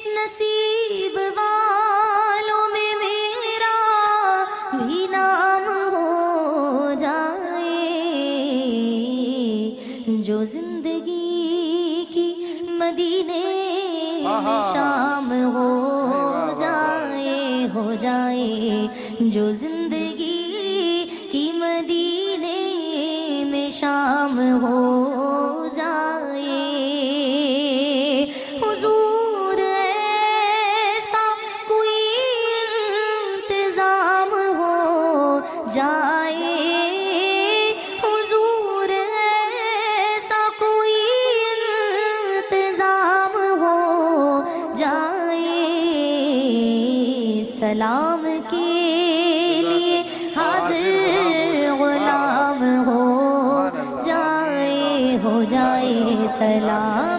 नसीब वालों में मेरा भी नाम हो जाए, जो जिंदगी की मदीने में शाम हो जाए, जो जिंदगी की मदीने में शाम हो जाए। हुजूर ऐसा कोई इंतजाम हो जाए, हुजूर ऐसा कोई इंतजाम हो जाए, सलाम के लिए हाजिर गुलाम हो जाए, सलाम